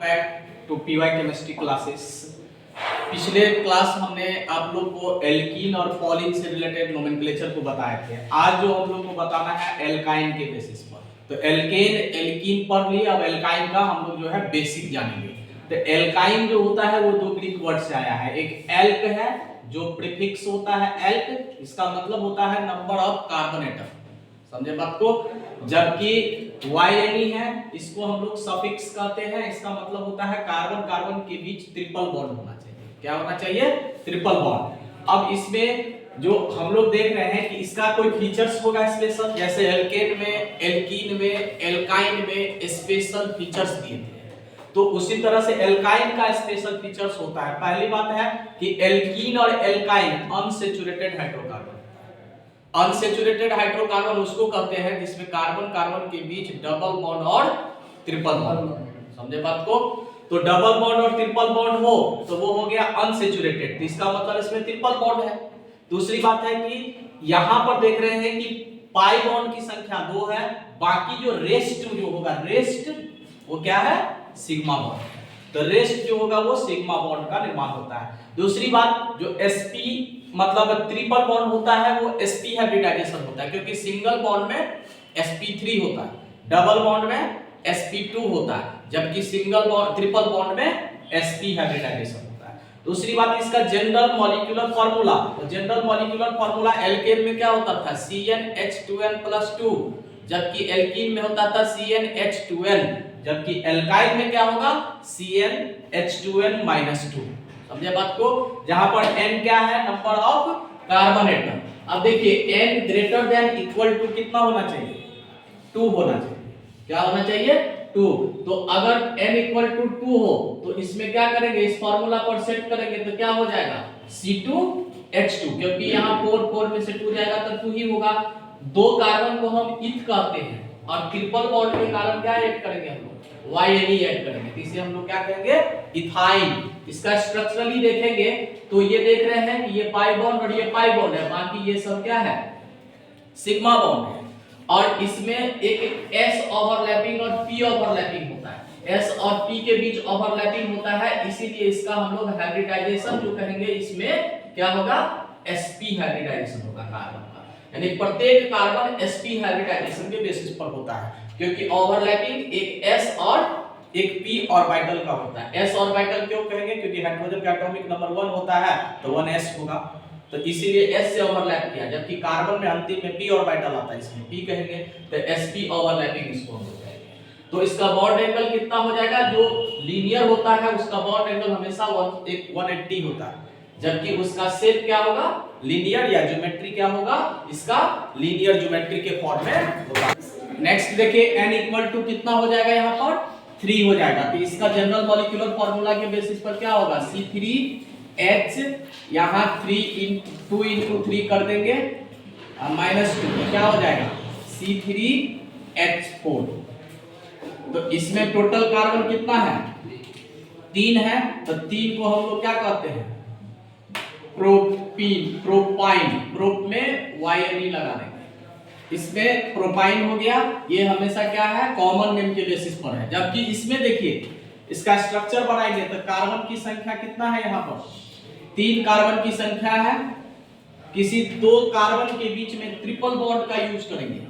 Back to PY chemistry classes. पिछले class हमने आप लोग को एल्कीन और पॉलिन से रिलेटेड नोमेनक्लेचर को बताए थे। आज जो हम लोग को बताना है एल्काइन के बेसिस पर। तो एल्केन एल्कीन पढ़ लिए, अब एल्काइन का हम लोग जो है बेसिक जानेंगे। तो एल्काइन जो होता है वो दो ग्रीक वर्ड से आया है। एक एल्क है जो प्रीफिक्स होता है एल्क, इसका मतलब होता है नंबर ऑफ कार्बन एटम, समझे बात को। जबकि वायनी है, इसको हम लोग सफिक्स कहते हैं, इसका मतलब होता है कार्बन कार्बन के बीच ट्रिपल बॉन्ड होना चाहिए। क्या होना चाहिए? Triple bond. अब इसमें जो हम लोग देख रहे हैं कि इसका कोई फीचर्स होगा स्पेशल, जैसे एल्केन में, एल्कीन में, एल्काइन में स्पेशल फीचर्स दिए थे, तो उसी तरह से एल्काइन का स्पेशल फीचर्स होता है। पहली बात है कि एल्कीन और alkyne unsaturated hydrocarbon. Unsaturated hydrocarbon उसको कहते हैं जिसमें कार्बन कार्बन के बीच डबल बॉन्ड और ट्रिपल बॉन्ड, समझे बात को। तो डबल बॉन्ड और ट्रिपल बॉन्ड हो तो वो हो गया अनसैचुरेटेड, तो इसका मतलब इसमें ट्रिपल बॉन्ड है। दूसरी बात है कि यहां पर देख रहे हैं कि पाई बॉन्ड की संख्या 2 है, बाकी जो रेस्ट जो होगा, रेस्ट वो क्या है? Sigma bond. तो रेस्ट जो होगा वो सिग्मा बॉन्ड का निर्माण होता है। दूसरी बात, जो sp मतलब ट्रिपल बॉन्ड होता है वो sp हाइब्रिडाइजेशन होता है, क्योंकि सिंगल बॉन्ड में sp3 होता है, डबल बॉन्ड में sp2 होता है, जबकि सिंगल बॉन्ड ट्रिपल बॉन्ड में sp हाइब्रिडाइजेशन होता है। दूसरी बात, इसका जनरल मॉलिक्यूलर फार्मूला, तो जनरल मॉलिक्यूलर फार्मूला एल्केन में क्या होता था? CnH2n+2, जबकि एल्कीन में होता था CnH2n, जबकि एल्काइन में क्या होगा? CnH2n-2। समझे बात को। जहां पर n क्या है? Number of carbon atom. अब देखिए n greater than equal to कितना होना चाहिए? 2 होना चाहिए। क्या होना चाहिए? 2। तो अगर n इक्वल टू 2 हो तो इसमें क्या करेंगे? इस फार्मूला पर सेट करेंगे तो क्या हो जाएगा? C2H2, क्योंकि यहाँ 4 में से 2 जाएगा तो 2 ही होगा। दो कार्बन को हम इथ कहते हैं और ट्रिपल बॉन्ड के कारण क्या ऐड करेंगे? हम लोग YNE ऐड करेंगे, तो इसे हम लोग क्या कहेंगे? इथाइन। इसका स्ट्रक्चरली देखेंगे तो ये देख रहे हैं कि ये पाई बॉन्ड और ये पाई बॉन्ड है, बाकी ये सब क्या है? सिग्मा बॉन्ड है। और इसमें एक S ओवरलैपिंग और P ओवरलैपिंग होता है। S और P के बीच ओवरलैपिंग होता है, इसीलिए इसका हम लोग हाइब्रिडाइजेशन जो कहेंगे, इसमें क्या होगा? sp हाइब्रिडाइजेशन होगा कार्बन का, यानी प्रत्येक कार्बन sp हाइब्रिडाइजेशन के बेसिस पर होता है, क्योंकि ओवरलैपिंग एक s और एक p ऑर्बिटल का होता है। s ऑर्बिटल क्यों कहेंगे? क्योंकि हाइड्रोजन का एटॉमिक नंबर 1 होता है तो 1s होगा, तो इसीलिए s से ओवरलैप किया, जबकि कार्बन में अंतिम में p ऑर्बिटल आता है, इसमें p कहेंगे, तो sp ओवरलैपिंग इसको हो जाएगा। तो इसका बॉन्ड एंगल कितना हो जाएगा? जो लीनियर होता है उसका बॉन्ड एंगल हमेशा 180 होता है, जबकि उसका शेप क्या होगा? लीनियर, या ज्योमेट्री क्या होगा? इसका लीनियर ज्योमेट्री के फॉर्म में होगा। नेक्स्ट देखिए n इक्वल टू कितना हो जाएगा? यहाँ पर 3 हो जाएगा, तो इसका जनरल मॉलिक्यूलर फार्मूला के बेसिस पर क्या होगा? C3H, यहाँ 2 into 3 कर देंगे -2, तो क्या हो जाएगा? C3H4। तो इसमें टोटल कार्बन कितना है? 3 है, तो 3 को हम लोग क्या कहते हैं? Propene, propyne. प्रोप में YNE लगा देंगे, इसमें प्रोपाइन हो गया। ये हमेशा क्या है? कॉमन नेम के बेसिस पर है। जबकि इसमें देखिए इसका स्ट्रक्चर बनाएंगे तो कार्बन की संख्या कितना है? यहाँ पर 3 कार्बन की संख्या है। किसी 2 कार्बन के बीच में ट्रिपल बॉन्ड का यूज करेंगे,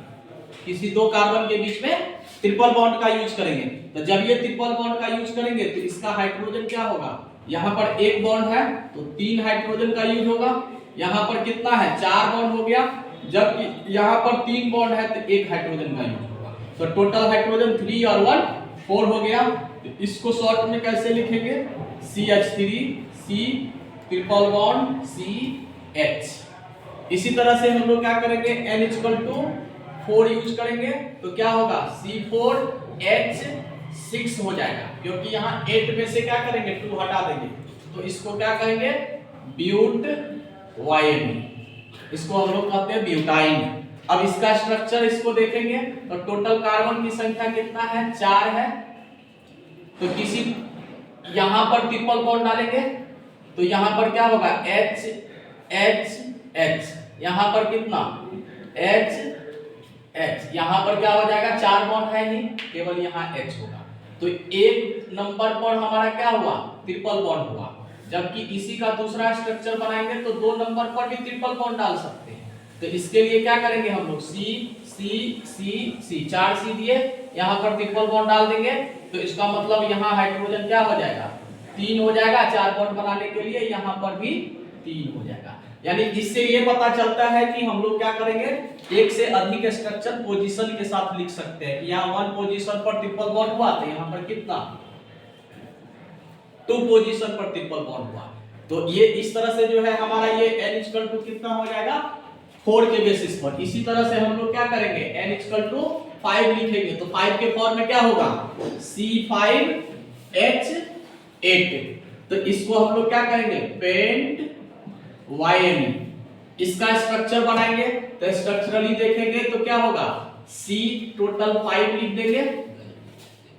किसी 2 कार्बन के बीच में ट्रिपल बॉन्ड का यूज करेंगे, तो जब ये ट्रिपल बॉन्ड का यूज करेंगे तो इसका हाइड्रोजन क्या होगा? यहाँ पर 1 बॉन्ड है तो 3 हाइड्रोजन का यूज होगा। यहाँ पर कितना है? 4 बॉन्ड हो गया, जबकि यहाँ पर 3 बॉन्ड है तो 1 हाइड्रोजन का यूज होगा। तो टोटल हाइड्रोजन 3 और 1 4 हो गया। तो इसको शॉर्ट में कैसे लिखेंगे? CH3 C triple bond CH। इसी तरह से हम लोग क्या करेंगे? n इक्वल टू 4 यूज करेंगे तो क्या होगा? C4H6 हो जाएगा, क्योंकि यहाँ 8 में से क्या करेंगे? 2 हटा देंगे, तो इसको क्या कहेंगे? ब्यूट YNE, इसको हम लोग कहते हैं ब्यूटाइन। अब इसका स्ट्रक्चर इसको देखेंगे तो टोटल कार्बन की संख्या कितना है? 4 है, तो किसी यहां पर ट्रिपल बॉन्ड डालेंगे तो यहां पर क्या होगा? H H H, यहां पर कितना? H H, यहां पर क्या हो जाएगा? 4 बॉन्ड है ही, केवल यहां H होगा, तो एक नंबर पर हमारा क्या हुआ, ट्रिपल बॉन्ड हुआ, जबकि इसी का दूसरा स्ट्रक्चर बनाएंगे तो 2 नंबर पर भी ट्रिपल बॉन्ड डाल सकते हैं। तो इसके लिए क्या करेंगे हम लोग, C C C C 4 C दिए, यहाँ पर ट्रिपल बॉन्ड डाल देंगे, तो इसका मतलब यहाँ हाइड्रोजन क्या हो जाएगा, 3 हो जाएगा। 4 बॉन्ड बनाने के लिए यहाँ पर भी 3 हो जाएगा। यानी इससे ये पता चलता है कि हम लोग क्या करेंगे, एक से अधिक स्ट्रक्चर पोजीशन के साथ लिख सकते हैं। यहाँ 1 पोजीशन पर ट्रिपल बॉन्ड हुआ, तो यहाँ पर कितना, 2 पोजीशन पर ट्रिपल बॉन्ड हुआ। तो ये इस तरह से जो है हमारा ये n इक्वल टू कितना हो जाएगा, 4 के बेसिस पर। इसी तरह से हम लोग क्या करेंगे, n इक्वल टू 5 लिखेंगे, तो 5 के फॉर्म में क्या होगा, C5H8। तो इसको हम लोग क्या करेंगे, पेंट YME, इसका स्ट्रक्चर बनाएंगे। तो स्ट्रक्चरली देखेंगे तो क्या होगा, C टोटल 5 लिख देंगे,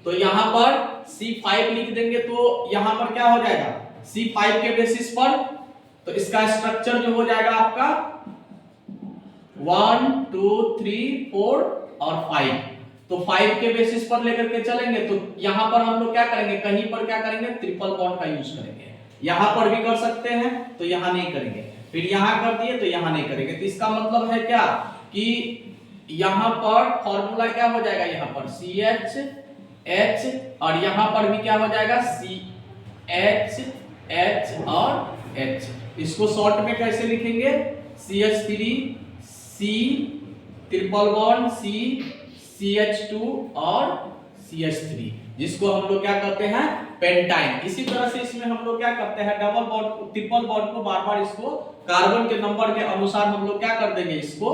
तो यहां पर C5 लिख देंगे, तो यहां पर क्या हो जाएगा, C5 के बेसिस पर। तो इसका स्ट्रक्चर जो हो जाएगा आपका 1 2 3 4 और 5। तो 5 के बेसिस पर लेकर के चलेंगे, तो यहां पर हम लोग क्या करेंगे, कहीं पर क्या करेंगे, ट्रिपल बॉन्ड का यूज करेंगे। यहां पर भी कर सकते हैं, तो यहां नहीं करेंगे, फिर यहां कर दिए तो यहां नहीं करेंगे। तो इसका मतलब है क्या कि यहां पर फॉर्मूला क्या हो जाएगा, यहां पर CH और यहां पर भी क्या हो जाएगा, CH और H। इसको शॉर्ट में कैसे लिखेंगे, CH3 C triple bond C CH2 और CH3, जिसको हम लोग क्या करते हैं, पेंटाइन। इसी तरह से इसमें हम लोग क्या करते हैं, डबल बॉन्ड ट्रिपल बॉन्ड को बार बार इसको कार्बन के नंबर के अनुसार हम लोग क्या कर देंगे, इसको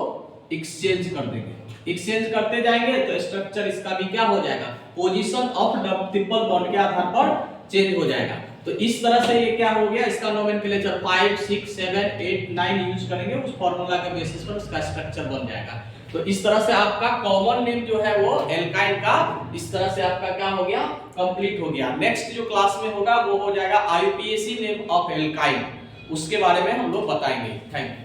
एक्सचेंज कर देंगे। एक्सचेंज करते जाएंगे तो स्ट्रक्चर इसका भी क्या हो जाएगा, पोजीशन ऑफ ट्रिपल बॉन्ड के आधार पर चेंज हो जाएगा। तो इस तरह से ये क्या हो गया, इसका नोमेनक्लेचर 5 6 7 8 9 यूज करेंगे, उस फार्मूला के बेसिस पर इसका स्ट्रक्चर बन जाएगा। तो इस तरह से आपका कॉमन नेम जो है वो एल्काइन का इस तरह से आपका क्या हो गया, कंप्लीट हो गया। नेक्स्ट जो क्लास में होगा वो हो जाएगा IUPAC नेम ऑफ एल्काइन, उसके बारे में हम लोग बताएंगे। Thank you.